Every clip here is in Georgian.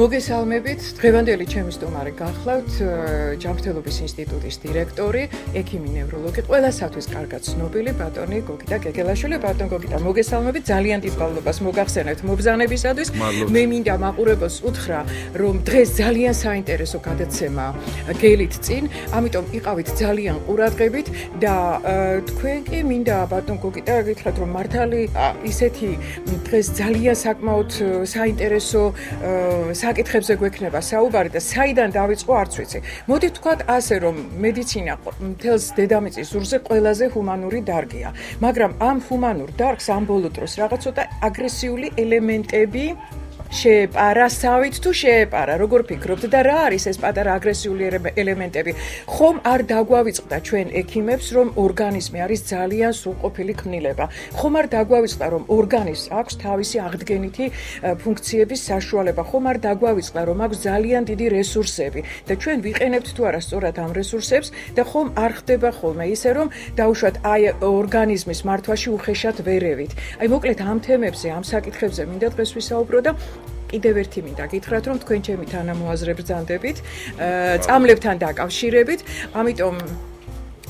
მოგესალმებით, დღევანდელი ჩემი სტუმარი გახლავთ ჯანმრთელობის ინსტიტუტის დირექტორი, ექიმი ნევროლოგი, ყველასათვის კარგად ცნობილი ბატონი გოგიტა გეგელაშვილი. ბატონ გოგიტა, მოგესალმებით, ძალიან დიდ მადლობას მოგახსენებთ მობრძანებისათვის. მე მინდა მაყურებელს უთხრა, რომ დღეს ძალიან საინტერესო გადაცემა გელით წინ, ამიტომ იყავით ძალიან ყურადღებით და თქვენ კი მინდა ბატონ გოგიტა გითხრათ, რომ მართალი ისეთი დღეს ძალიან საკმაოდ საინტერესო საკითხებზე გვექნება საუბარი და საიდან დავიწყო არც ვიცი. მოდით ვთქვათ ასე, რომ მედიცინა მთელს დედამიწის ზურზე ყველაზე ჰუმანური დარგია, მაგრამ ამ ჰუმანურ დარგს ამ ბოლო დროს რაღაც ცოტა აგრესიული ელემენტები შეეპარასავით თუ შეეპარა, როგორ ფიქრობთ და რა არის ეს პატარა აგრესიული ელემენტები? ხომ არ დაგვავიწყდა ჩვენ ექიმებს, რომ ორგანიზმი არის ძალიან სრულყოფილი ქმნილება? ხომ არ დაგვავიწყდა, რომ ორგანიზმს აქვს თავისი აღდგენითი ფუნქციების საშუალება? ხომ არ დაგვავიწყდა, რომ აქვს ძალიან დიდი რესურსები და ჩვენ ვიყენებთ თუ არა სწორად ამ რესურსებს და ხომ არ ხდება ხოლმე ისე, რომ დაუშვათ აი ორგანიზმის მართვაში უხეშად ვერევით? აი მოკლედ ამ თემებზე, ამ საკითხებზე მინდა დღეს ვისაუბრო და კიდევ ერთი მინდა გითხრათ, რომ თქვენ ჩემი თანამოაზრე ბრძანდებით, წამლებთან დაკავშირებით, ამიტომ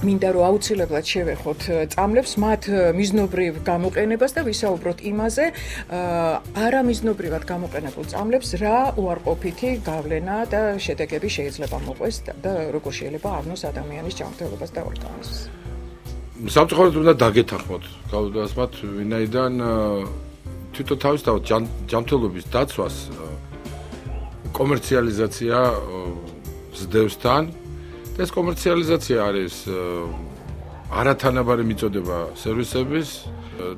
მინდა რომ აუცილებლად შევეხოთ წამლებს, მათ მიზნობრივ გამოყენებას და ვისაუბროთ იმაზე, არამიზნობრივად გამოყენებულ წამლებს რა უარყოფითი გავლენა და შედეგები შეიძლება მოყვეს და როგორ შეიძლება ავნოს ადამიანის ჯანმრთელობას და ორგანიზმს. სამწუხაროდ უნდა დაგეთანხმოთ, გავდასმათ, ვინაიდან თვითონ თავისთავად ჯანმრთელობის დაცვას კომერციალიზაცია ზდევს თან და ეს კომერციალიზაცია არის არათანაბარი მიწოდება სერვისების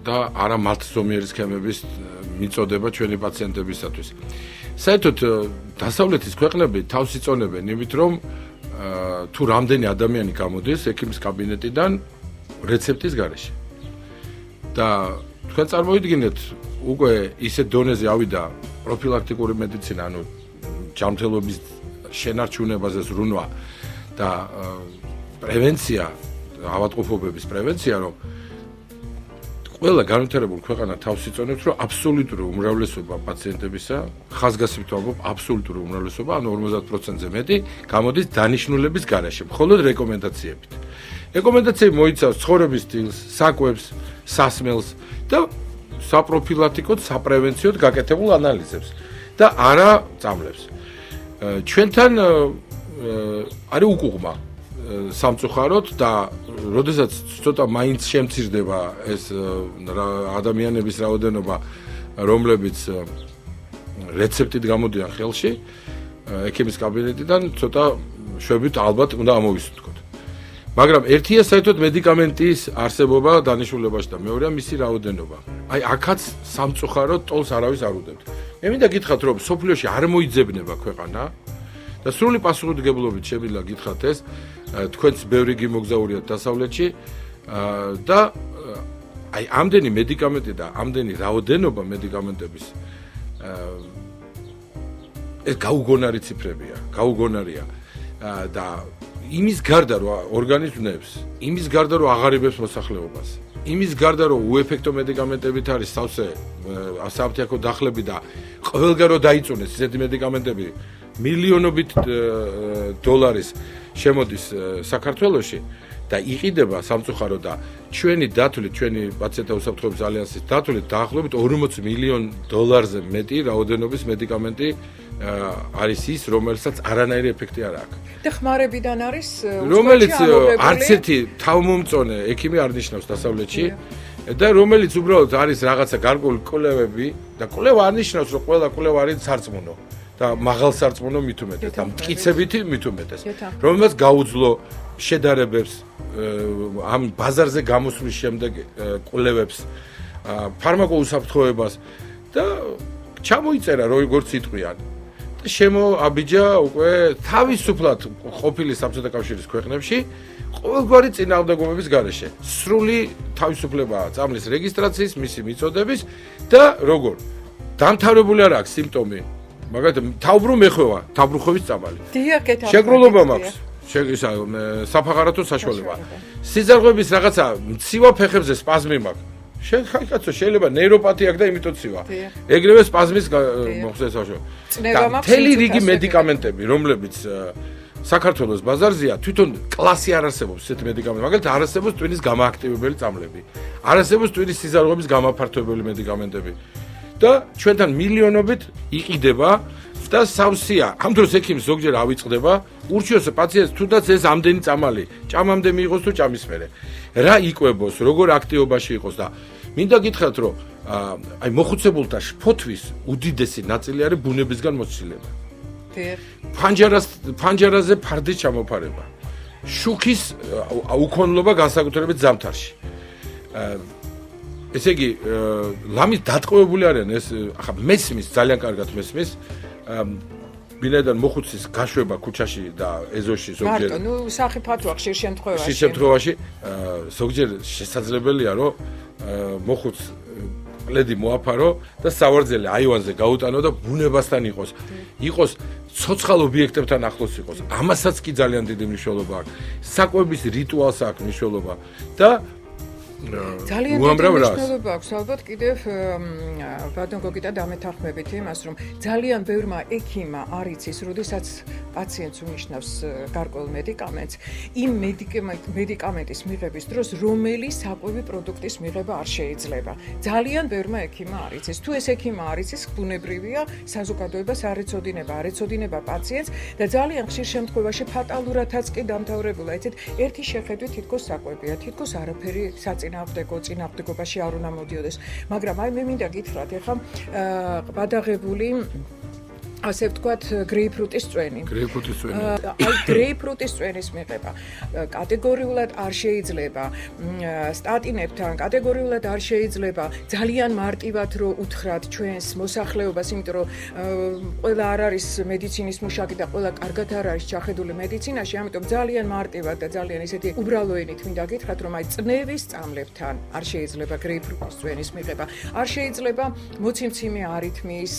და არამართლზომიერი სქემების მიწოდება ჩვენი პაციენტებისათვის. საერთოდ დასავლეთის ქვეყნები თავს იწონებენ იმით, რომ თუ რამდენი ადამიანი გამოდის ექიმის კაბინეტიდან რეცეპტის გარეშე და თქვენ წარმოიდგინეთ უკვე ისეთ დონეზე ავიდა პროფილაქტიკური მედიცინა, ანუ ჯანმრთელობის შენარჩუნებაზე ზრუნვა და პრევენცია, ავადმყოფობების პრევენცია, რომ ყველა განვითარებულ ქვეყანა თავს იწონებს, რომ აბსოლუტური უმრავლესობა პაციენტებისა, ხაზგასმით ვამბობ, აბსოლუტური უმრავლესობა, ანუ 50%-ზე მეტი გამოდის დანიშნულების გარეშე, მხოლოდ რეკომენდაციებით. რეკომენდაციები მოიცავს ცხოვრების სტილს, საკვებს, სასმელს და საპროფილაქტიკოდ, საპრევენციოდ გაკეთებულ ანალიზებს და არა წამლებს. ჩვენთან არის უკუღმა სამწუხაროდ და როდესაც ცოტა მაინც შემცირდება ეს ადამიანების რაოდენობა, რომლებიც რეცეპტით გამოდიან ხელში, ექიმის კაბინეტიდან ცოტა შვებით ალბათ უნდა ამოვისუნთქოთ. მაგრამ ერთია საერთოდ მედიკამენტის არსებობა დანიშნულებაში და მეორეა მისი რაოდენობა. აი აქაც სამწუხაროდ ტოლს არავის არ უდებთ. მე მინდა გითხრათ, რომ სოფლიოში არ მოიძებნება ქვეყანა და სრული პასუხისმგებლობით შემიძლია გითხრათ ეს, თქვენც ბევრი გიმოგზაურიათ დასავლეთში და აი ამდენი მედიკამენტი და ამდენი რაოდენობა მედიკამენტების ეს გაუგონარი ციფრებია, გაუგონარია და იმის გარდა რომ ორგანიზმებს, იმის გარდა რომ აღარებებს მოსახლეობას, იმის გარდა რომ უეფექტო მედიკამენტებით არის სავსე საფთიაქო დახლები და ყველგან რომ დაიწუნეს ესეთი მედიკამენტები მილიონობით დოლარის შემოდის საქართველოში და იყიდება სამწუხარო და ჩვენი დათვლით, ჩვენი პაციენტთა უსაფრთხოების ალიანსის დათვლით დაახლოებით 40 მილიონ დოლარზე მეტი რაოდენობის მედიკამენტი არის ის, რომელსაც არანაირი ეფექტი არ აქვს. და ხმარებიდან არის რომელიც არც ერთი თავმომწონე ექიმი არ ნიშნავს დასავლეთში და რომელიც უბრალოდ არის რაღაცა გარკვეული კვლევები და კვლევა არ ნიშნავს, რომ ყველა კვლევა არის სარწმუნო და მაღალ სარწმუნო მით უმეტეს და მტკიცებითი მით უმეტეს, რომელსაც გაუძლო შედარებებს ამ ბაზარზე გამოსვლის შემდეგ კვლევებს, ფარმაკოუსაფრთხოებას და ჩამოიწერა როგორც იტყვიან. შემოაბიჯა უკვე თავისუფლად ყოფილი საბჭოთა კავშირის ქვეყნებში ყოველგვარი წინააღმდეგობების გარეშე. სრული თავისუფლებაა წამლის რეგისტრაციის, მისი მიწოდების და როგორ დამთავრებული არ აქვს სიმპტომი. მაგალითად, თავბრუ მეხვევა, თავბრუხევის წამალი. შეკრულება მაქვს. საფაღარათო საშუალება. სიზარღვების რაღაცა მცივ ფეხებზე სპაზმი მაქვს. კაცო, შეიძლება ნეიროპათია აქვს და იმიტოც ცივა. ეგრევე სპაზმის მოხსნეს საშუალო. მთელი რიგი მედიკამენტები, რომლებიც საქართველოს ბაზარზეა, თვითონ კლასი არ არსებობს ესეთი მედიკამენტი. მაგალითად, არ არსებობს ტვინის გამააქტივებელი წამლები. არ არსებობს ტვინის სიზარღვების გამაფართოებელი მედიკამენტები. და ჩვენთან მილიონობით იყიდება და სავსეა. ამ დროს ექიმს ზოგჯერ ავიწყდება, ურჩიოს პაციენტს თუნდაც ეს ამდენი წამალი, ჭამამდე მიიღოს თუ ჭამის მერე. რა იკვებოს, როგორ აქტივობაში იყოს და მინდა გითხრათ, რომ აი მოხუცებულთა შფოთვის უდიდესი ნაწილი არის ბუნებისგან მოცილება. ფანჯარაზე ფარდის ჩამოფარება. შუქის უქონლობა განსაკუთრებით ზამთარში. ესე იგი, ლამის დატყვევებული არიან ეს, ახლა მესმის ძალიან კარგად მესმის. ბინადარ მოხუცის გაშვება ქუჩაში და ეზოში ზოგჯერ. მარტო, ნუ სახიფათოა ხშირ შემთხვევაში. ხშირ შემთხვევაში ზოგჯერ შესაძლებელია, რომ მოხუც პლედი მოაფარო და სავარძელი აივანზე გაუტანო და ბუნებასთან იყოს. იყოს ცოცხალ ობიექტებთან ახლოს იყოს. ამასაც კი ძალიან დიდი მნიშვნელობა აქვს. საკვების რიტუალს აქვს მნიშვნელობა და ძალიან დიდი მნიშვნელობა აქვს ალბათ კიდევ ბატონ გოგიტა დამეთანხმებით იმას, რომ ძალიან ბევრმა ექიმმა არ იცის, როდესაც პაციენტს უნიშნავს გარკვეულ მედიკამენტს, იმ მედიკამენტის მიღების დროს რომელი საკვები პროდუქტის მიღება არ შეიძლება. ძალიან ბევრმა ექიმმა არ იცის. თუ ეს ექიმმა არ იცის, ბუნებრივია საზოგადოებას არ ეცოდინება პაციენტს და ძალიან ხშირ შემთხვევაში ფატალურადაც კი დამთავრებულა. იცით, ერთი შეხედვით თითქოს საკვებია, თითქოს არაფერი წინააღმდეგობაში არ უნდა მოდიოდეს. მაგრამ აი მე მინდა გითხრათ, ეხლა გადაღებული ასე ვთქვათ, გრეიპფრუტის წვენი. გრეიპფრუტის წვენი. აი გრეიპფრუტის წვენის მიღება კატეგორიულად არ შეიძლება. სტატინებთან კატეგორიულად არ შეიძლება. ძალიან მარტივად რო უთხრათ ჩვენს მოსახლეობას, იმიტომ რომ ყველა არ არის მედიცინის მუშაკი და ყველა კარგად არ არის ჩახედული მედიცინაში, ამიტომ ძალიან მარტივად და ძალიან ისეთი უბრალო ენით მინდა გითხრათ, რომ აი წნევის წამლებთან არ შეიძლება გრეიპფრუტის წვენის მიღება. არ შეიძლება მოციმციმე არითმიის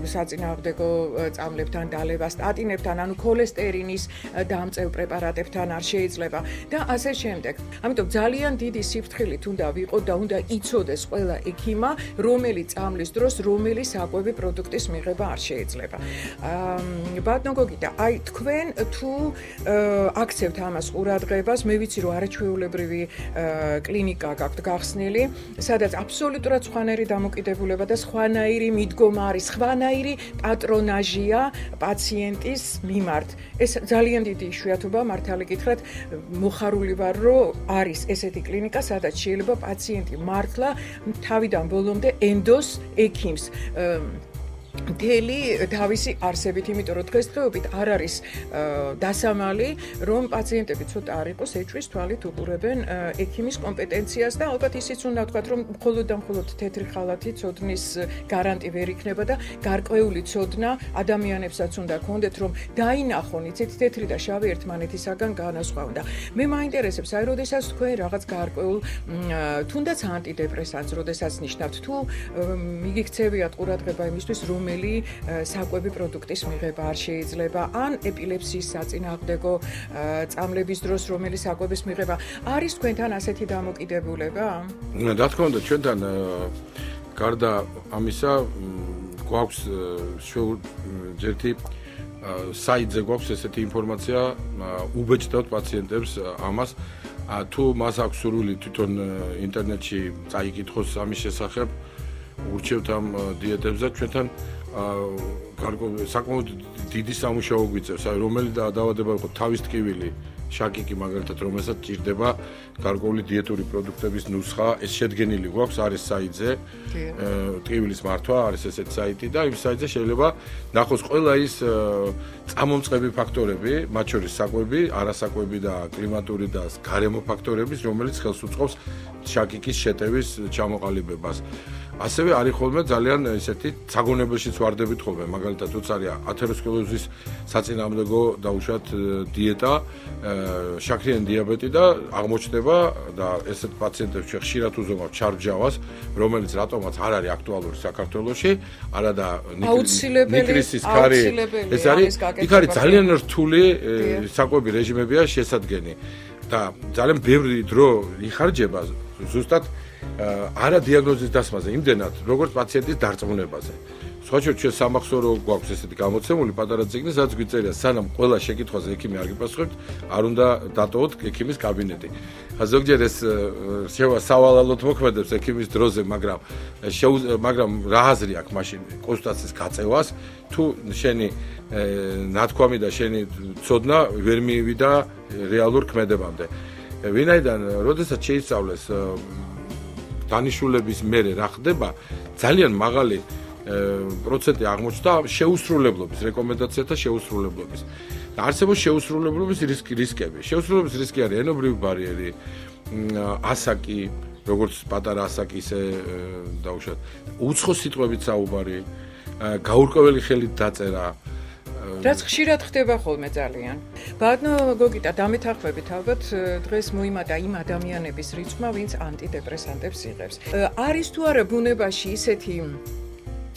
საწინააღმდეგო წამლებთან დალევა, სტატინებთან, ანუ ქოლესტერინის დამწევ პრეპარატებთან არ შეიძლება და ასე შემდეგ. ამიტომ ძალიან დიდი სიფრთხილით უნდა ვიყოთ და უნდა იცოდეს ყველა ექიმა, რომელი წამლის დროს რომელი საკვები პროდუქტის მიღება არ შეიძლება. ბატონ გოგიტა, აი თქვენ თუ აქცევთ ამას ყურადღებას, მე ვიცი რომ არაჩვეულებრივი კლინიკა გაქვთ გახსნილი, სადაც აბსოლუტურად სხვანაირი დამოკიდებულება და სხვანაირი მიდგომა არის, სხვანაირი პატრონაჟია პაციენტის მიმართ. ეს ძალიან დიდი იშვიათობა, მართალი გითხრათ, მოხარული ვარ, რომ არის ესეთი კლინიკა, სადაც შეიძლება პაციენტი მართლა თავიდან ბოლომდე ენდოს ექიმს მთელი თავისი არსებით, იმიტომ რომ დღესდღეობით არ არის დასამალი, რომ პაციენტები ცოტა არ იყოს ეჭვის თვალით უყურებენ ექიმის კომპეტენციას და ალბათ ისიც უნდა ვთქვათ, რომ მხოლოდ და მხოლოდ თეთრი ხალათი ცოდნის გარანტი ვერ იქნება და გარკვეული ცოდნა ადამიანებსაც უნდა გქონდეთ, რომ დაინახონ, იცით, თეთრი და შავი ერთმანეთისაგან განასხვავონ და მე მაინტერესებს, აი, როდესაც თქვენ რაღაც გარკვეულ თუნდაც ანტიდეპრესანტს, როდესაც ნიშნავთ, თუ მიგიქცევიათ ყურადღება იმისთვის, რომელი საკვები პროდუქტის მიღება არ შეიძლება, ან ეპილეფსიის საწინააღმდეგო წამლების დროს რომელი საკვების მიღება არის თქვენთან ასეთი დამოკიდებულება? რა თქმა უნდა, ჩვენთან გარდა ამისა გვაქვს ჯერთი საიტზე გვაქვს ესეთი ინფორმაცია, უბეჭდებთ პაციენტებს ამას, თუ მას აქვს სურვილი თვითონ ინტერნეტში წაიკითხოს ამის შესახებ, ურჩევთ ამ დიეტებზე, ჩვენთან საკმაოდ დიდი სამუშაო გვიწევს, აი რომელი დაავადება იყო თავის ტკივილი, შაკიკი მაგალითად, რომელსაც ჭირდება გარკვეული დიეტური პროდუქტების ნუსხა, ეს შედგენილი გვაქვს, არის საიტზე, ტკივილის მართვა, არის ესეთი საიტი და იმ საიტზე შეიძლება ნახოს ყველა ის წამომწყები ფაქტორები, მათ შორის საკვები, არასაკვები და კლიმატური და გარემო ფაქტორების, რომელიც ხელს უწყობს შაკიკის შეტევის ჩამოყალიბებას. ასევე არის ხოლმე ძალიან ესეთი საგონებელშიც ვარდებით ხოლმე, მაგალითად, თუ წარია ათეროსკლეროზის საწინააღმდეგო დაუშვათ დიეტა, შაქრიანი დიაბეტი და აღმოჩნდება და ესეთ პაციენტებს ხშირად უზომავთ ჩარგჯავას, რომელიც რატომაც არ არის აქტუალური საქართველოში, არა და ნიტრისის ქარი, ეს არის, იქ არის ძალიან რთული საკვები რეჟიმებია შესადგენი და ძალიან ბევრი დრო იხარჯება ზუსტად არა დიაგნოზის დასმაზე, იმდენად, როგორც პაციენტის დარწმუნებაზე. სხვაჩვენად ჩვენ სამახსოვრო გვაქვს ესეთი გამოცემული პატარა წიგნი, სადაც გვიწერია, სანამ ყველა შეკითხვაზე ექიმი არ გიპასუხებთ, არ უნდა დატოვოთ ექიმის კაბინეტი. ზოგჯერ ეს სავალალოდ მოქმედებს ექიმის დროზე, მაგრამ რა აზრი აქვს მაშინ კონსულტაციის გაწევას, თუ შენი ნათქვამი და შენი ცოდნა ვერ მიივიდა რეალურ ქმედებამდე. ვინაიდან, როდესაც შეისწავლეს დანიშნულების მერე რა ხდება, ძალიან მაღალი პროცენტი აღმოჩნდა შეუსრულებლობის, რეკომენდაციათა შეუსრულებლობის. და არსებობს შეუსრულებლობის რისკები. შეუსრულებლობის რისკი არის ენობრივი ბარიერი, ასაკი, როგორც პატარა ასაკი, ისე დაუშვათ, უცხო სიტყვებით საუბარი, გაურკვეველი ხელით დაწერა. რაც ხშირად ხდება ხოლმე ძალიან. ბატონო გოგიტა, დამეთანხმებით ალბათ დღეს მოიმატა იმ ადამიანების რიცხვმა, ვინც ანტიდეპრესანტებს იღებს. არის თუ არა ბუნებაში ისეთი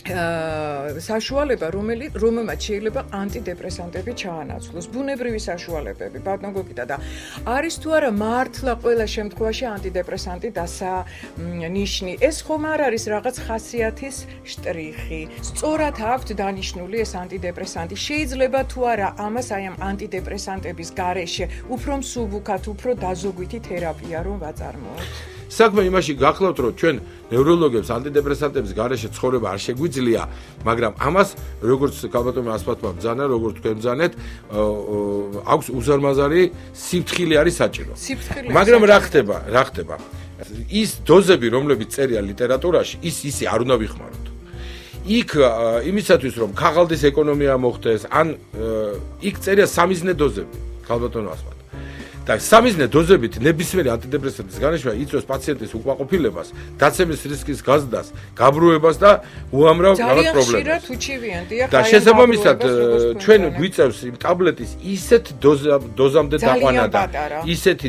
საშუალება, რომელმაც შეიძლება ანტიდეპრესანტები ჩაანაცვლოს, ბუნებრივი საშუალებები, ბატონო გოგიტა და არის თუ არა მართლა ყველა შემთხვევაში ანტიდეპრესანტი დასანიშნი. ეს ხომ არ არის რაღაც ხასიათის შტრიხი. სწორად აქვთ დანიშნული ეს ანტიდეპრესანტი. შეიძლება თუ არა ამას აი ამ ანტიდეპრესანტების გარეშე უფრო მსუბუქად, უფრო დაზოგვითი თერაპია რომ ვაწარმოოთ. საქმე იმაში გახლავთ, რომ ჩვენ ნევროლოგებს ანტიდეპრესანტების გარეშე ცხოვრება არ შეგვიძლია, მაგრამ ამას როგორც ქალბატონმა ასფათმა ბრძანა, როგორც თქვენ ბრძანეთ, აქვს უზარმაზარი სიფრთხილე არის საჭირო. მაგრამ რა ხდება? ის დოზები, რომლებიც წერია ლიტერატურაში, ისე არ უნდა ვიხმაროთ. იქ იმისათვის, რომ ქაღალდის ეკონომია მოხდეს, ან იქ წერია სამიზნე დოზები, ქალბატონო ასფათ. და სამიზნე დოზებით ნებისმიერი ანტიდეპრესანტის განიშმა იწვევს პაციენტის უკმაყოფილებას, დაცემის რისკის გაზრდას, გაბრუებას და უამრავ რაღაც პრობლემას. და შესაბამისად ჩვენ გვიწევს იმ ტაბლეტის ისეთ დოზამდე დაყვანა და ისეთი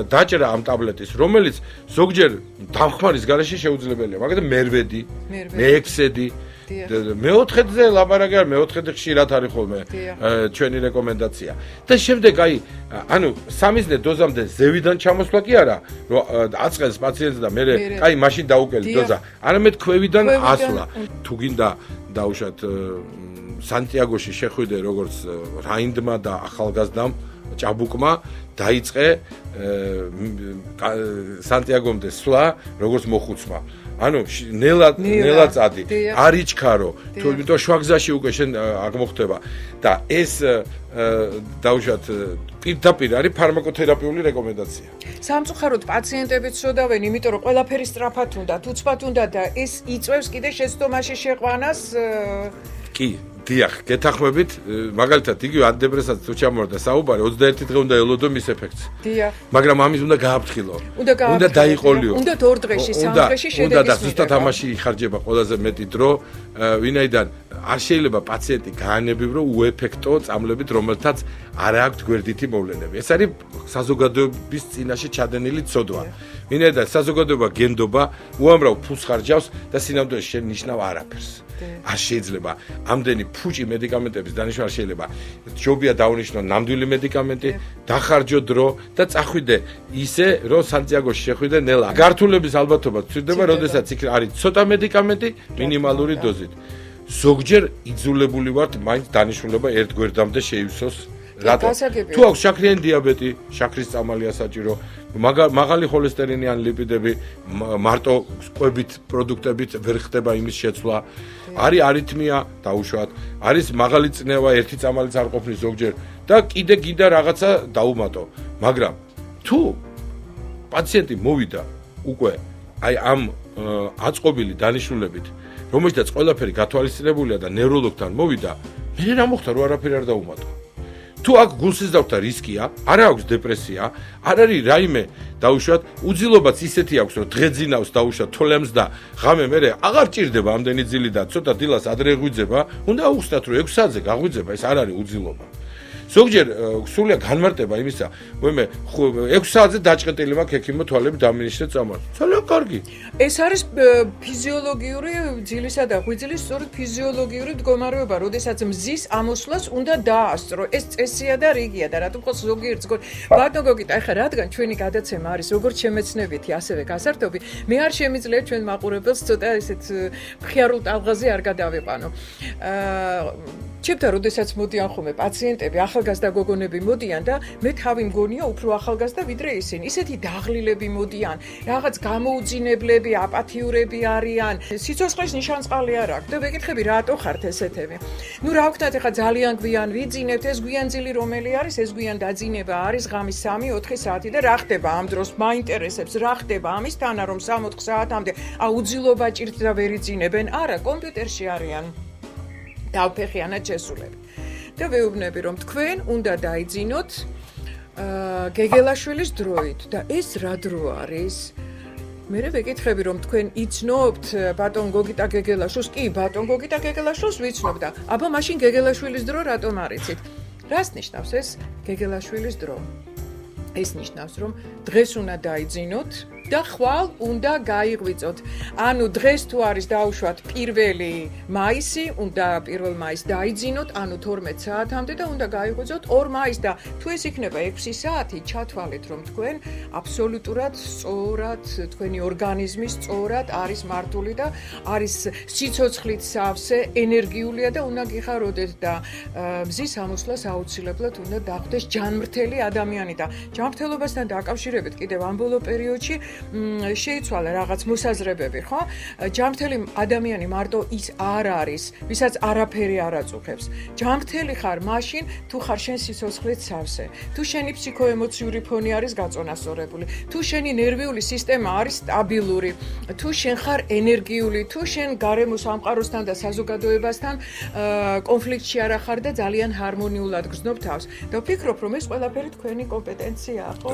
დაჭრა ამ ტაბლეტის, რომელიც ზოგჯერ დამხმარის გარეშე შეუძლებელია, მაგალითად მერვედი, მეექვსედი მეოთხეზე ლაპარაკი არ მეოთხეზე ხშირად არის ხოლმე ჩვენი რეკომენდაცია. და შემდეგ ანუ სამიზნე დოზამდე ზევიდან ჩამოსვლა კი არა, რომ აწყენს პაციენტს და მე მაშინ დაუკელი დოზა, არამედ ქვევიდან ასვლა. თუ გინდა დაუშვათ სანტიაგოში შეხვიდე როგორც რაინდმა და ახალგაზრდამ ჭაბუკმა დაიწყე სანტიაგომდე სვლა როგორც მოხუცმა. ანუ ნელა წადი, არ იჩქარო, თუ იმიტომ შვაგზაში უკვე შენ აღმოხდება და ეს დაუშვათ პირდაპირ არის ფარმაკოთერაპიული რეკომენდაცია. სამწუხაროდ პაციენტებიც შედავენ, იმიტომ რომ ყველაფერი სწრაფად უნდა, უცბად უნდა და ეს იწევს კიდე შეცდომაში შეყვანას. კი, დიახ, გეთანხმებით, მაგალითად იგივე ანტიდეპრესანტს თუ ჩამოვარდა საუბარი, 21 დღე უნდა ელოდო მის ეფექტს. დიახ. მაგრამ ამის უნდა გააფრთხილო. უნდა დაიყოლიო. უნდა 2 დღეში, 3 დღეში შედეგის უნდა და ზუსტად ამაში იხარჯება ყველაზე მეტი დრო, ვინაიდან არ შეიძლება პაციენტი გაანებივრო უეფექტო წამლებით, რომელთაც არ აქვს გვერდითი მოვლენები. ეს არის საზოგადოების წინაშე ჩადენილი ცოდვა. ვინაიდან საზოგადოება გენდობა, უამრავ ფულს ხარჯავს და სინამდვილეში შენ ნიშნავ არაფერს. არ შეიძლება ამდენი ფუჭი მედიკამენტების დანიშნა არ შეიძლება. ჯობია დაუნიშნო ნამდვილი მედიკამენტი, დახარჯო დრო და წახვიდე ისე, რომ სანტიაგოში შეხვიდე ნელა. გართულების ალბათობა ცვირდება, როდესაც იქ არის ცოტა მედიკამენტი მინიმალური დოზით. ზოგჯერ იძულებული ვართ მაინც დანიშნულება ერთ გვერდამდე შეივსოს. რატო? თუ აქვს შაქრიანი დიაბეტი, შაქრის წამალია საჭირო, მაღალი ხოლესტერინი ან ლიპიდები, მარტო კვებით პროდუქტებით ვერ ხდება იმის შეცვლა. არის არითმია, დაუშვათ, არის მაღალი წნევა, ერთი წამალიც არ ყოფნის ზოგჯერ და კიდე რაღაცა დაუმატო. მაგრამ თუ პაციენტი მოვიდა უკვე აი ამ აწყობილი დანიშნულებით, რომელშიც ყველაფერი გათვალისწინებულია და ნევროლოგთან მოვიდა, მე რა მოხდა, რომ არაფერი არ დაუმატო. თუ აქ გულსიზრდათა რისკია, არ აქვს დეპრესია, არ არის რაიმე დაუშვათ, უძილობაც ისეთი აქვს, რომ დღეძინავს დაუშვათ თოლემს და ღამე მერე აღარ ჭირდება ამდენი ძილი და ცოტა დილას ადრე ღვიძება, უნდა აუხსნათ, რომ 6 საათზე გაღვიძება, ეს არ არის უძილობა. ზოგჯერ სულია განმარტება იმისა, ვემე 6 საათზე დაჭყეტილი მაქვს ექიმო თვალები დამინიშნე წამოწ. ძალიან კარგი. ეს არის ფიზიოლოგიური ძილისა და ღვიძლის სწორედ ფიზიოლოგიური მდგომარეობა, როდესაც მზის ამოსვლას უნდა დაასწრო. ეს წესია და რიგია და რატომ ხო ზოგიერთ ბატონო გოგიტა, ეხლა რადგან ჩვენი გადაცემა არის როგორც შემეცნებითი, ასევე გასართობი, მე არ შემიძლია ჩვენ მაყურებელს ცოტა ესეთ მხიარულ ტალღაზე არ გადავიყვანო. ჩემთან როდესაც მოდიან ხოლმე პაციენტები, ახალგაზრდა გოგონები მოდიან და მე თავი მგონია უფრო ახალგაზრდა ვიდრე ისინი. ისეთი დაღლილები მოდიან, რაღაც გამოუძინებლები, აპათიურები არიან. სიცოცხლის ნიშანწყალი არ აქვს და ვეკითხები რატო ხართ ესეთები. ნუ რა ვქნათ, ეხლა ძალიან გვიან ვიძინებთ, ეს გვიანძილი რომელი არის, ეს გვიან დაძინება არის ღამის 3-4 საათი და რა ხდება ამ დროს? მაინტერესებს რა ხდება ამისთანა რომ 3-4 საათამდე აუძილობა ჭირთ და ვერ იძინებენ? არა, კომპიუტერში არიან. დავფეხიანად შესულები. და ვეუბნები რომ თქვენ უნდა დაიძინოთ გეგელაშვილის დროით და ეს რა დრო არის? მე ვეკითხები რომ თქვენ იცნობთ ბატონ გოგიტა გეგელაშვილს? კი, ბატონ გოგიტა გეგელაშვილს ვიცნობ და აბა მაშინ გეგელაშვილის დრო რატომ არ იცით? რას ნიშნავს ეს გეგელაშვილის დრო? ეს ნიშნავს რომ დღეს უნდა დაიძინოთ და ხვალ უნდა გაიღვიწოთ. ანუ დღეს თუ არის დაუშვათ 1 მაისი, უნდა 1 მაისს დაიძინოთ, ანუ 12 საათამდე და უნდა გაიღვიწოთ 2 მაისს და თუ ეს იქნება 6 საათი, ჩათვალეთ რომ თქვენ აბსოლუტურად სწორად, თქვენი ორგანიზმი სწორად არის მართული და არის სიცოცხლით სავსე, ენერგიულია და უნდა გიხაროდეთ და მზის ამოსვლას აუცილებლად უნდა დახვდეს ჯანმრთელი ადამიანი და ჯანმრთელობასთან დაკავშირებით კიდევ ამ ბოლო პერიოდში შეიცვალა რაღაც მოსაზრებები, ხო? ჯანმრთელი ადამიანი მარტო ის არ არის, ვისაც არაფერი არ აწუხებს. ჯანმრთელი ხარ მაშინ, თუ ხარ შენ სიცოცხლით სავსე, თუ შენი ფსიქოემოციური ფონი არის გაწონასწორებული, თუ შენი ნერვიული სისტემა არის სტაბილური, თუ შენ ხარ ენერგიული, თუ შენ გარემო სამყაროსთან და საზოგადოებასთან კონფლიქტში არ ხარ და ძალიან ჰარმონიულად გრძნობ თავს. და ვფიქრობ, რომ ეს ყველაფერი თქვენი კომპეტენციაა, ხო?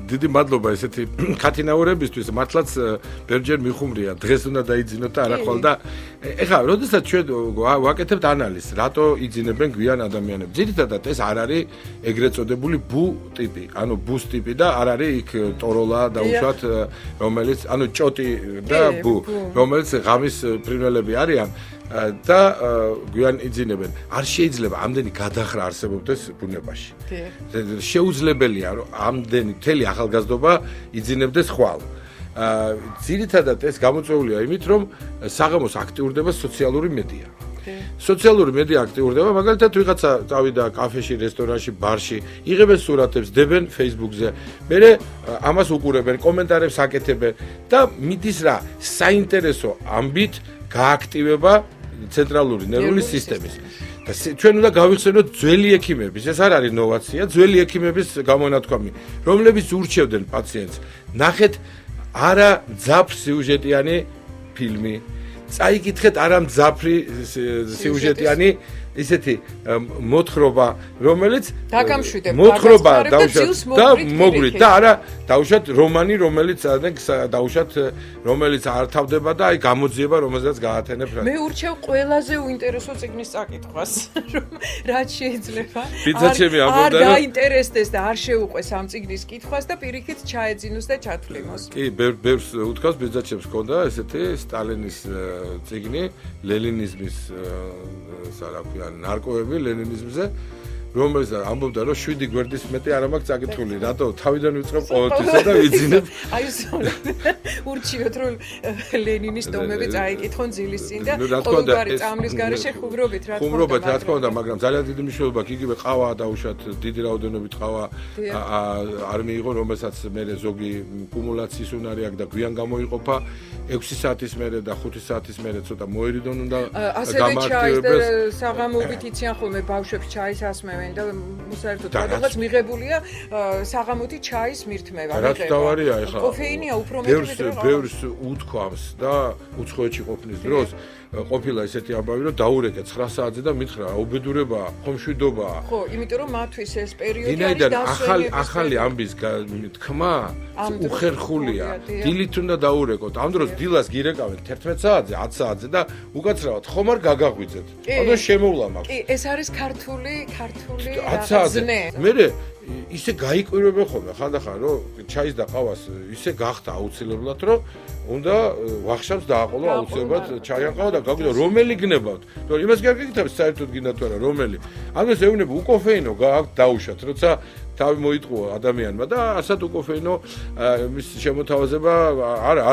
დიდი მადლობა ესეთი ქათინაურებისთვის, მართლაც ბევრჯერ მიხუმრია, დღეს უნდა დაიძინოთ და არა ხვალ და ეხლა, როდესაც ჩვენ ვაკეთებთ ანალიზს, რატო იძინებენ გვიან ადამიანები? ძირითადად ეს არ არის ეგრეთ წოდებული ბუ ტიპი, ანუ ბუს ტიპი და არ არის იქ ტოროლა დაუშვათ, რომელიც, ანუ ჭოტი და ბუ, რომელიც ღამის ფრინველები არიან და გვიან იძინებენ. არ შეიძლება ამდენი გადახრა არსებობდეს ბუნებაში. შეუძლებელია რომ ამდენი მთელი ახალგაზრდობა იძინებდეს ხვალ. ძირითადად ეს გამოწვეულია იმით, რომ საღამოს აქტიურდება სოციალური მედია. სოციალური მედია აქტიურდება, მაგალითად ვიღაცა წავიდა კაფეში, რესტორანში, ბარში, იღებენ სურათებს, დებენ Facebook-ზე. მერე ამას უყურებენ, კომენტარებს აკეთებენ და მიდის რა საინტერესო ამბით გააქტივება ცენტრალური ნერვული სისტემის. და ჩვენ უნდა გავიხსენოთ ძველი ექიმების, ეს არ არის ნოვაცია, ძველი ექიმების გამონათქვამი, რომლებიც ურჩევდნენ პაციენტს. ნახეთ არა მძაფრ სიუჟეტიანი ფილმი. წაიკითხეთ არა მძაფრი სიუჟეტიანი ისეთი მოთხრობა, რომელიც მოთხრობა დაუშვათ და მოგვით და არა დაუშვათ რომანი, რომელიც დაუშვათ რომელიც არ თავდება და აი გამოძიება, რომელსაც გაათენებ. მე ურჩევ ყველაზე უინტერესო წიგნის წაკითხვას, რომ რაც შეიძლება არ დაინტერესდეს და არ შეუყვეს ამ წიგნის კითხვას და პირიქით ჩაეძინოს და ჩათვლიმოს. კი, ბევრს უთქავს, ბიძაჩემს ჰქონდა ესეთი სტალინის წიგნი, ლენინიზმის რა ქვია ნარკოები ლენინიზმზე, რომელიც ამბობდა, რომ 7 გვერდის მეტი არ მაქვს წაკითხული, რატო თავიდან ვიწყებ ყოველთვისა და ვიძინებ. აი ურჩიოთ რომ ლენინის ტომები წაიკითხონ ძილის წინ და ყოველგვარი წამლის გარეშე ხუმრობით რა თქმა უნდა. ხუმრობით რა თქმა უნდა, მაგრამ ძალიან დიდი მნიშვნელობა აქვს იგივე ყავა დაუშვათ, დიდი რაოდენობით ყავა არ მიიღო, რომელსაც მე ზოგი კუმულაციის უნარი აქვს და გვიან გამოიყოფა 6 საათის მერე და 5 საათის მერე ცოტა მოერიდონ უნდა გამართლებას. საღამოობით იციან ხოლმე ბავშვებს ჩაის ასმევენ და საერთოდ რაღაც მიღებულია საღამოთი ჩაის მირთმევა. რაც დავარია ეხლა. კოფეინია უფრო მეტი ვიდრე ბევრს უთქვამს და უცხოეთში ყოფნის დროს ყოფილა ესეთი ამბავი, რომ დაურეკე 9 საათზე და მითხრა, უბედურებაა, ხომშვიდობაა. ხო, იმიტომ რომ მათთვის ეს პერიოდი არის ვინაიდან დასვენების ახალი ამბის თქმა უხერხულია. დილით უნდა დაურეკოთ. ამ დროს დილას გირეკავენ 11 საათზე, 10 საათზე და უკაცრავად ხომ არ გაგაღვიძეთ. ანუ შემოვლა მაქვს. კი, ეს არის ქართული 10 საათზე. მე ისე გაიკვირვებე ხოლმე ხანდახან რომ ჩაის და ყავას ისე გახდა აუცილებლად რომ უნდა ვახშამს დააყოლო აუცილებლად ჩაი ან ყავა და გაგვიდა რომელი გნებავთ რომ იმას კი არ გეკითხებს საერთოდ გინდა თუ არა რომელი ამას ეუბნები უკოფეინო გააქვთ დაუშვათ როცა თავი მოიტყუა ადამიანმა და ასად უკოფეინო მის შემოთავაზება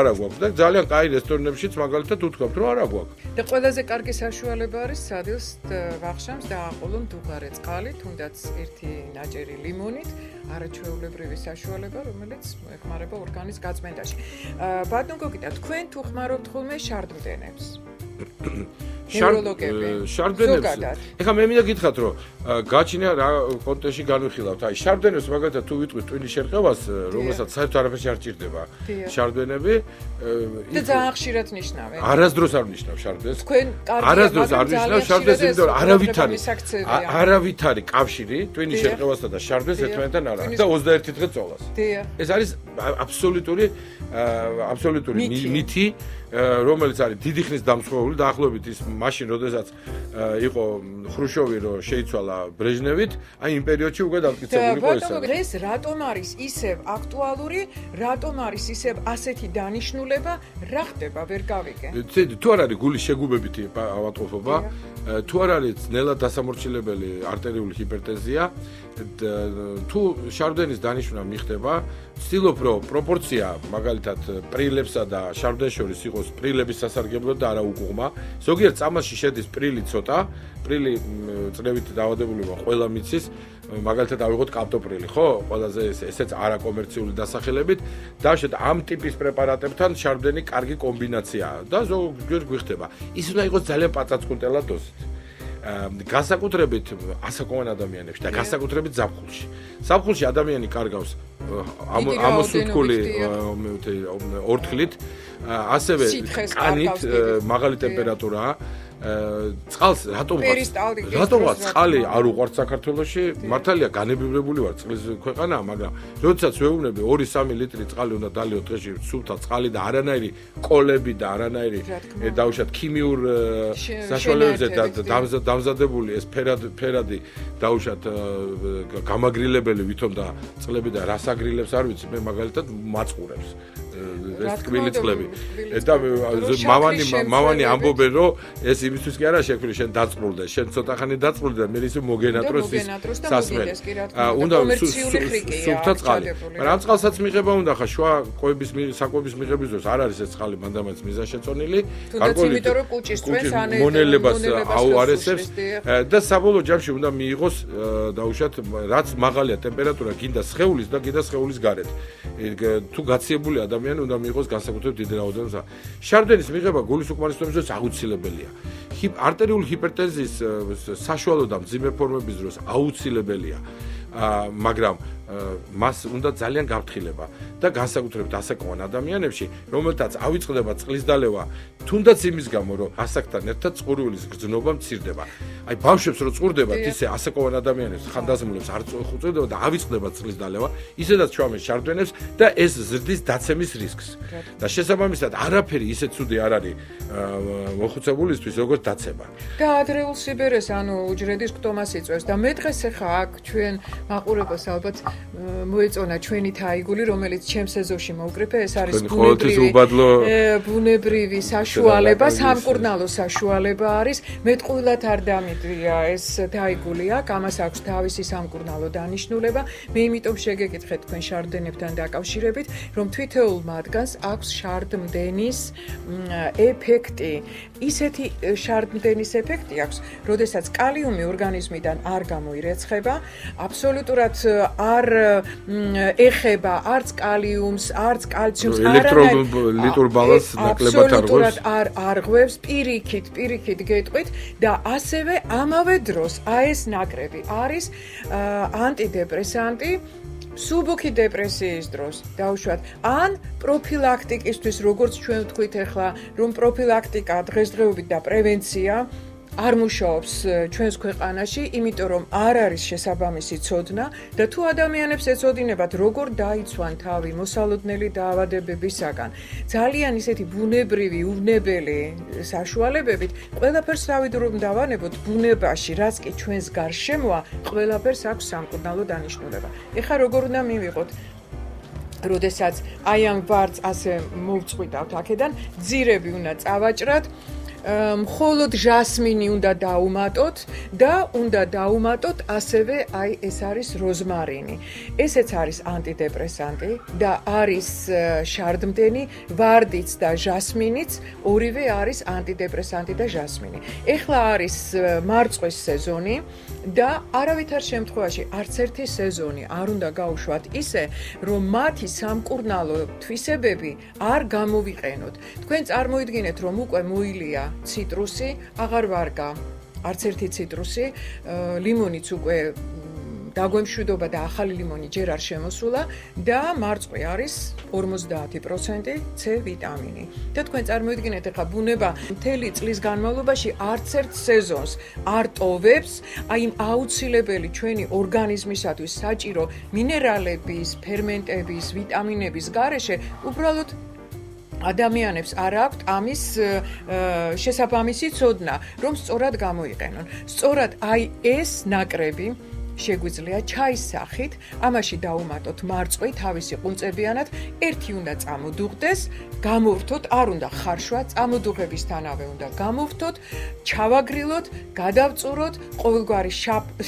არა გვაქვს და ძალიან კაი რესტორნებშიც მაგალითად უთქვამთ რომ არა გვაქვს და ყველაზე კარგი საშუალება არის სადილს ვახშამს დააყოლო მდუღარე წყალი თუნდაც ერთი ნაჭერი ლიმონით არაჩვეულებრივი საშუალება რომელიც ეხმარება ორგანის გაწმენდაში ბატონ გოგიტა თქვენ თუ ხმარობთ ხოლმე შარდმდენებს შარდმდენებს ეხლა მე მინდა გითხრათ რომ გაჩინა რა კონტექსტში განვიხილავთ აი შარდმდენებს მაგალითად თუ ვიტყვით ტვინის შერყევას რომელსაც საერთოდ არაფერში არ ჭირდება შარდმდენები და ძალიან ხშირად ნიშნავენ არასდროს არ ნიშნავ შარდმდენს თქვენ არასდროს არ ნიშნავ შარდმდენს იმიტომ რომ არავითარი კავშირი ტვინის შერყევასთან და შარდმდენს ერთმანეთთან არ აქვს და 21 დღე წოლას ეს არის აბსოლუტური მითი რომელიც არის დიდი ხნის დამსხვრეული დაახლოებით ის მაშინ როდესაც იყო ხრუშოვი რომ შეიცვალა ბრეჟნევით აი იმ პერიოდში უკვე დამტკიცებული იყო ეს ეს რატომ არის ისევ აქტუალური რატომ არის ისევ ასეთი დანიშნულება რა ხდება ვერ გავიგე თუ არ არის გულის შეგუბებითი ავადმყოფობა თუ არ არის ძნელად დასამორჩილებელი არტერიული ჰიპერტენზია თუ შარდმდენის დანიშვნა მიხდება ვცდილობ რომ პროპორცია მაგალითად პრილებსა და შარდმდენს შორის იყოს პრილების სასარგებლო და არა უკუღმა ზოგიერთ წამალში შედის პრილი ცოტა პრილი წნევით დაავადებული ვარ ყველა მიცის მაგალითად ავიღოთ კაპტოპრილი ხო ყველაზე ესეც არაკომერციული დასახელებით დავშეთ ამ ტიპის პრეპარატებთან შარდმდენი კარგი კომბინაციაა და ზოგიერთ გვიხდება ის უნდა იყოს ძალიან პაწაწკუნტელა დოზით განსაკუთრებით ასაკოვან ადამიანებში და განსაკუთრებით ზაფხულში. ზაფხულში ადამიანი კარგავს ამოსუნთქული ორთქლით, ასევე კანით მაღალი ტემპერატურაა. წყალს რატომღაც წყალი არ უყვართ საქართველოში? მართალია განებივრებული ვარ წყლის ქვეყანაა, მაგრამ როდესაც ვეუბნები 2-3 ლიტრი წყალი უნდა დალიოთ დღეში სუფთა წყალი და არანაირი კოლები და არანაირი დავუშვათ ქიმიურ საშუალებებზე და დამზადებული ეს ფერადი დავუშვათ გამაგრილებელი ვითომ და წყლები და რას აგრილებს არ ვიცი მე მაგალითად მაწყურებს ეს ტკბილი წყლები და მამანი ამბობენ რომ ეს იმისთვის კი არა შექმნილი შენ დაწყრულდე შენ ცოტა ხანი დაწყრულდე და მე ისე მოგენატროს ის სასმელი უნდა სუფთა წყალი მაგრამ ამ წყალსაც მიღება უნდა ხა შუა საკვების მიღების დროს არ არის ეს წყალი მანდამაც მიზანშეწონილი გარკვეული იმიტომ რომ კუჭის წვენს მონელებას აუარესებს და საბოლოო ჯამში უნდა მიიღოს დაუშვათ რაც მაღალია ტემპერატურა გინდა სხეულის და გინდა სხეულის გარეთ თუ გაციებული ადამიანი უნდა მიიღოს განსაკუთრებით დიდი რაოდენობა. შარდმდენის მიღება გულის უკმარისობის დროს აუცილებელია. არტერიული ჰიპერტენზიის საშუალო და მძიმე ფორმების დროს აუცილებელია. მაგრამ მას უნდა ძალიან გაფრთხილება და განსაკუთრებით ასაკოვან ადამიანებში, რომელთაც ავიწყდება წყლის დალევა, თუნდაც იმის გამო, რომ ასაკთან ერთად წყურვილის გრძნობა მცირდება. აი ბავშვებს რო წყურდებათ, ისე ასაკოვან ადამიანებს ხანდაზმულებს არ წუხდება და ავიწყდება წყლის დალევა, ისედაც ჩვენს შარდმდენებს და ეს ზრდის დაცემის რისკს. და შესაბამისად, არაფერი ისე ცუდი არ არის მოხუცებულისთვის, როგორც დაცემა. და ადრეულ სიბერეს, ანუ უჯრედის გტომას იწვევს და მე დღეს ახლა აქ ჩვენ მაყურებელს ალბათ მოეწონა ჩვენი თაიგული, რომელიც ჩემს ეზოში მოვკრიფე, ეს არის ბუნებრივი საშუალება, სამკურნალო საშუალება არის. მეტყვილად არ დამიდრია ეს თაიგული აქ, ამას აქვს თავისი სამკურნალო დანიშნულება. მე იმიტომ შეგეკითხეთ თქვენ შარდმდენებთან დაკავშირებით, რომ თითოეულ მათგანს აქვს შარდმდენის ეფექტი. ისეთი შარდმდენის ეფექტი აქვს, როდესაც კალიუმი ორგანიზმიდან არ გამოირეცხება, აბსოლუტურად არ ეხება არც კალიუმს, არც კალციუმს, ელექტროლიტურ ბალანსს ნაკლებად არღვევს. არღვევს პირიქით გეტყვით და ასევე ამავე დროს ეს ნაკრები არის ანტიდეპრესანტი სუბუქი დეპრესიის დროს დავუშვათ ან პროფილაქტიკისთვის როგორც ჩვენ ვთქვით ახლა რომ პროფილაქტიკა დღესდღეობით და პრევენცია არ მუშაობს ჩვენს ქვეყანაში, იმიტომ რომ არ არის შესაბამისი ცოდნა და თუ ადამიანებს ეცოდინებათ როგორ დაიცვან თავი მოსალოდნელი დაავადებებისაგან, ძალიან ისეთი ბუნებრივი, უვნებელი საშუალებებით, ყველაფერს დავიდრობ დავანებოთ ბუნებაში, რაც კი ჩვენს გარშემოა, ყველაფერს აქვს სამკურნალო დანიშნულება. ეხლა როგორ უნდა მივიღოთ როდესაც აი ამ ვარდს ასე მოვწყვიტავთ აქედან, ძირები უნდა წავაჭრათ, მხოლოდ ჟასმინი უნდა დაუმატოთ და უნდა დაუმატოთ ასევე აი ეს არის როზმარინი. ესეც არის ანტიდეპრესანტი და არის შარდმდენი, ვარდიც და ჟასმინიც ორივე არის ანტიდეპრესანტი და ჟასმინი. ეხლა არის მარწყვის სეზონი და არავითარ შემთხვევაში არც ერთი სეზონი არ უნდა გაუშვათ ისე, რომ მათი სამკურნალო თვისებები არ გამოვიყენოთ. თქვენ წარმოიდგინეთ, რომ უკვე მოილია ციტრუსი, აღარ ვარგა არც ერთი ციტრუსი, ლიმონიც უკვე დაგვემშვიდობა და ახალი ლიმონი ჯერ არ შემოსულა და მარწყვი არის 50% C ვიტამინი. და თქვენ წარმოიდგინეთ, ახლა ბუნება მთელი წლის განმავლობაში არც ერთ სეზონს არ ტოვებს, აი იმ აუცილებელი ჩვენი ორგანიზმისათვის საჭირო მინერალების, ფერმენტების, ვიტამინების გარეშე უბრალოდ ადამიანებს არ აქვთ ამის შესაბამისი ცოდნა, რომ სწორად გამოიყენონ. სწორად აი ეს ნაკრები შეგვიძლია ჩაის სახით, ამაში დაუმატოთ მარწყვი თავისი ყუნწებიანად, ერთი უნდა წამოდუღდეს, გამოვრთოთ, არ უნდა ხარშვა, წამოდუღებისთანავე უნდა გამოვრთოთ, ჩავაგრილოთ, გადავწუროთ, ყოველგვარი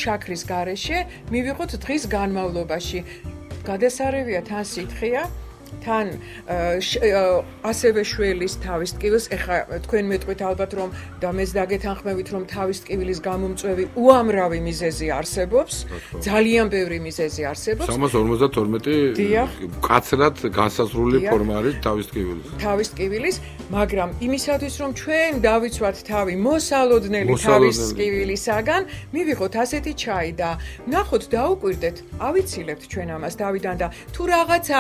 შაქრის გარეშე, მივიღოთ დღის განმავლობაში. გადასარევია თან სითხეა, თან ასევე შველის თავის ტკივილს, ეხლა თქვენ მეტყვით ალბათ რომ და მეც დაგეთანხმებით რომ თავის ტკივილის გამომწვევი უამრავი მიზეზი არსებობს, ძალიან ბევრი მიზეზი არსებობს. 352 მკაცრად განსაზღვრული ფორმა არის თავის ტკივილის. თავის ტკივილის, მაგრამ იმისათვის რომ ჩვენ დავიცვათ თავი მოსალოდნელი თავის ტკივილისაგან, მივიღოთ ასეთი ჩაი და ნახოთ დაუკვირდეთ, ავიცილებთ ჩვენ ამას თავიდან და თუ რაღაცა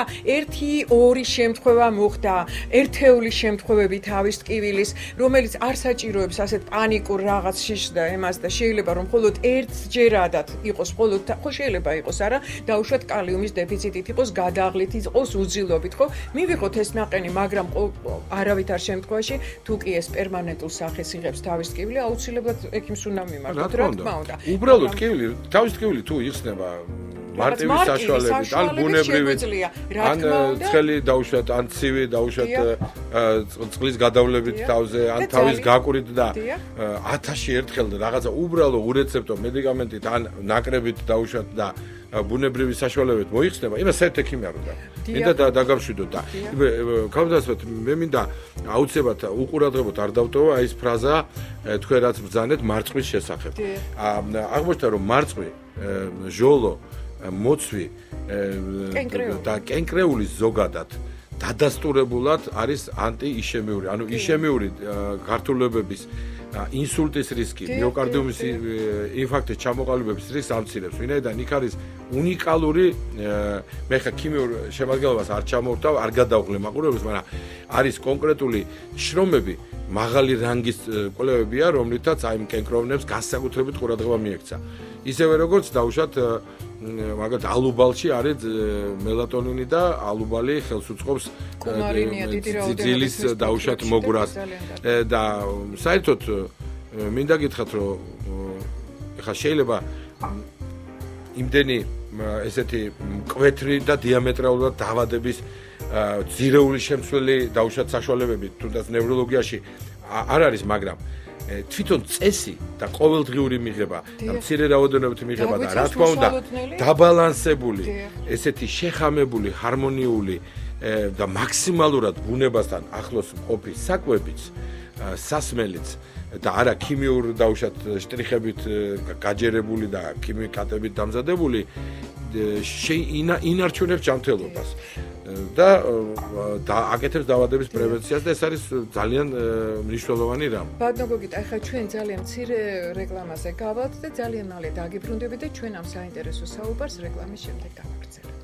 ორი შემთხვევა მოხდა, ერთეული შემთხვევები თავის ტკივილის, რომელიც არ საჭიროებს ასეთ პანიკურ რაღაც შიშს და ემას და შეიძლება რომ მხოლოდ ერთჯერადად იყოს, მხოლოდ ხო შეიძლება იყოს, არა, დაუშვათ კალიუმის დეფიციტით იყოს, გადაღლით იყოს, უძილობით, ხო? მივიღოთ ეს ნაყენი, მაგრამ არავითარ შემთხვევაში თუ კი ეს პერმანენტულ სახეს იღებს თავის ტკივილი, აუცილებლად ექიმს უნდა მიმართოთ, რა თქმა უნდა. უბრალოდ ტკივილი, თავის ტკივილი თუ იხსნება მარტივი საშუალებით, ან ბუნებრივი, ან ცხელი დაუშვათ, ან ცივი დაუშვათ წყლის გადავლებით თავზე, ან თავის გაყვრით და 1000-ში ერთხელ რაღაცა უბრალოდ ურეცეპტო მედიკამენტით, ან ნაკრებით დაუშვათ და ბუნებრივი საშუალებით მოიხსნება, იმას საერთოდ ექიმი არ უნდა. მინდა დაგამშვიდოთ და გავდასვათ, მე მინდა აუცილებლად უყურადღებოთ არ დავტოვა ეს ფრაზა თქვენ რაც ბრძანეთ მარწყვის შესახებ. აღმოჩნდა რომ მარწყვი, ჟოლო მოცვი და კენკრეული ზოგადად დადასტურებულად არის ანტიიშემიური, ანუ იშემიური გართულებების ინსულტის რისკი, მიოკარდიუმის ინფარქტის ჩამოყალიბების რისკს ამცირებს. ვინაიდან იქ არის უნიკალური, მე ხა ქიმიურ შემადგენლობას არ ჩამოვთავ, არ გადავღლე მაყურებელს, მაგრამ არის კონკრეტული შრომები, მაღალი რანგის კვლევებია, რომლითაც აი კენკროვნებს განსაკუთრებით ყურადღება მიექცა. ისევე როგორც დავუშვათ მაგათ ალუბალში არის მელატონინი და ალუბალი ხელს უწყობს ძილის დავუშვათ მოგვრას და საერთოდ მინდა გითხრათ რომ ეხლა შეიძლება იმდენი ესეთი მკვეთრი და დიამეტრალურად დაავადების ძირეული შემცველი დავუშვათ საშუალებები თუნდაც ნევროლოგიაში არ არის, მაგრამ თვითონ წესი და ყოველდღიური მიღება და მცირე რაოდენობით მიღება და რა თქმა უნდა დაბალანსებული, ესეთი შეხამებული, ჰარმონიული და მაქსიმალურად ბუნებასთან ახლოს მყოფი საკვებიც, სასმელიც და არა ქიმიურ დავუშვათ შტრიხებით გაჯერებული და ქიმიკატებით დამზადებული ინარჩუნებს ჯანმრთელობას და აკეთებს დაავადების პრევენციას და ეს არის ძალიან მნიშვნელოვანი რამ. ბატონო გოგიტა, ახლა ჩვენ ძალიან მცირე რეკლამაზე გავალთ და ძალიან მალე დაგიბრუნდებით და ჩვენ ამ საინტერესო საუბარს რეკლამის შემდეგ გავაგრძელებთ.